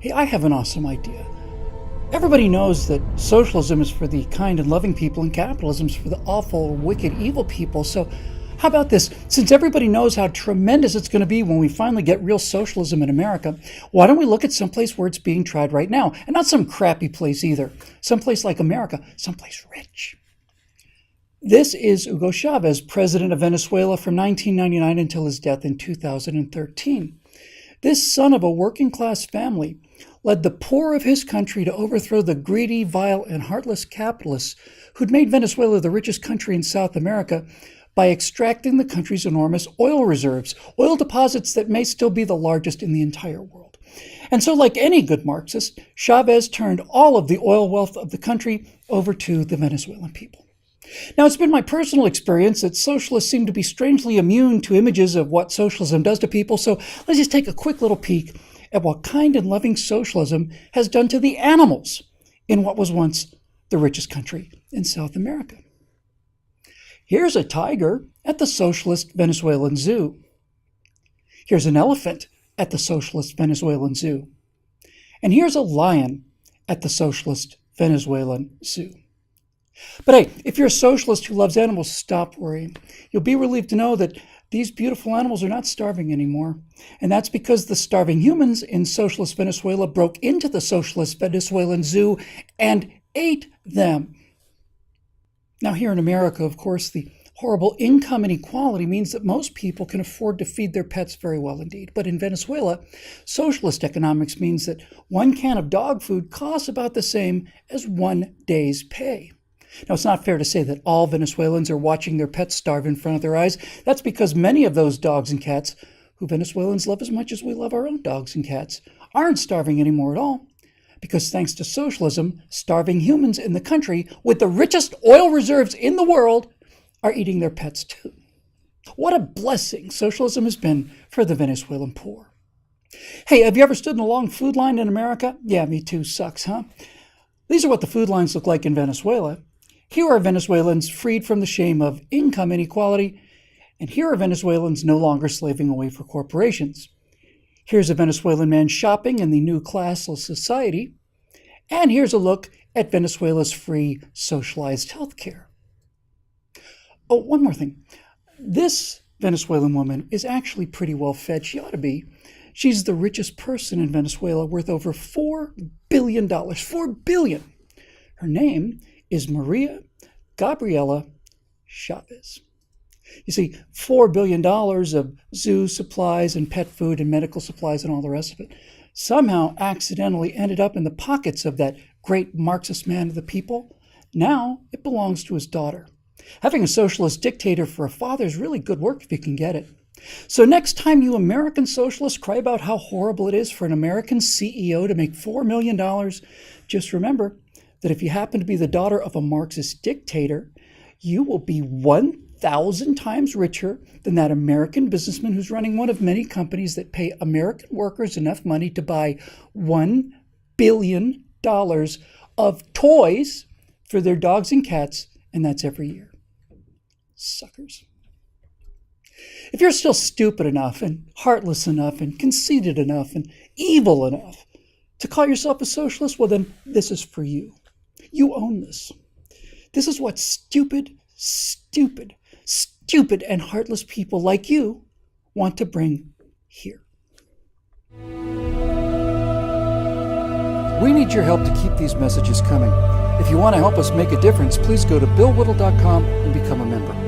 Hey, I have an awesome idea. Everybody knows that socialism is for the kind and loving people and capitalism is for the awful, wicked, evil people. So how about this? Since everybody knows how tremendous it's going to be when we finally get real socialism in America, why don't we look at someplace where it's being tried right now? And not some crappy place either. Someplace like America, someplace rich. This is Hugo Chavez, president of Venezuela from 1999 until his death in 2013. This son of a working-class family led the poor of his country to overthrow the greedy, vile, and heartless capitalists who'd made Venezuela the richest country in South America by extracting the country's enormous oil reserves, oil deposits that may still be the largest in the entire world. And so, like any good Marxist, Chavez turned all of the oil wealth of the country over to the Venezuelan people. Now, it's been my personal experience that socialists seem to be strangely immune to images of what socialism does to people, so let's just take a quick little peek at what kind and loving socialism has done to the animals in what was once the richest country in South America. Here's a tiger at the socialist Venezuelan zoo. Here's an elephant at the socialist Venezuelan zoo. And here's a lion at the socialist Venezuelan zoo. But hey, if you're a socialist who loves animals, stop worrying. You'll be relieved to know that these beautiful animals are not starving anymore. And that's because the starving humans in socialist Venezuela broke into the socialist Venezuelan zoo and ate them. Now, here in America, of course, the horrible income inequality means that most people can afford to feed their pets very well indeed. But in Venezuela, socialist economics means that one can of dog food costs about the same as 1 day's pay. Now, it's not fair to say that all Venezuelans are watching their pets starve in front of their eyes. That's because many of those dogs and cats, who Venezuelans love as much as we love our own dogs and cats, aren't starving anymore at all. Because thanks to socialism, starving humans in the country with the richest oil reserves in the world are eating their pets too. What a blessing socialism has been for the Venezuelan poor. Hey, have you ever stood in a long food line in America? Yeah, me too. Sucks, huh? These are what the food lines look like in Venezuela. Here are Venezuelans freed from the shame of income inequality, and here are Venezuelans no longer slaving away for corporations. Here's a Venezuelan man shopping in the new classless society, and here's a look at Venezuela's free socialized health care. Oh, one more thing. This Venezuelan woman is actually pretty well fed. She ought to be. She's the richest person in Venezuela, worth over $4 billion. $4 billion. Her name is Maria Gabriela Chavez. You see, $4 billion of zoo supplies and pet food and medical supplies and all the rest of it somehow accidentally ended up in the pockets of that great Marxist man of the people. Now it belongs to his daughter. Having a socialist dictator for a father is really good work if you can get it. So next time you American socialists cry about how horrible it is for an American CEO to make $4 million, just remember that if you happen to be the daughter of a Marxist dictator, you will be 1,000 times richer than that American businessman who's running one of many companies that pay American workers enough money to buy $1 billion of toys for their dogs and cats, and that's every year. Suckers. If you're still stupid enough and heartless enough and conceited enough and evil enough to call yourself a socialist, well then this is for you. You own this. This is what stupid and heartless people like you want to bring here. We need your help to keep these messages coming. If you want to help us make a difference, please go to billwhittle.com and become a member.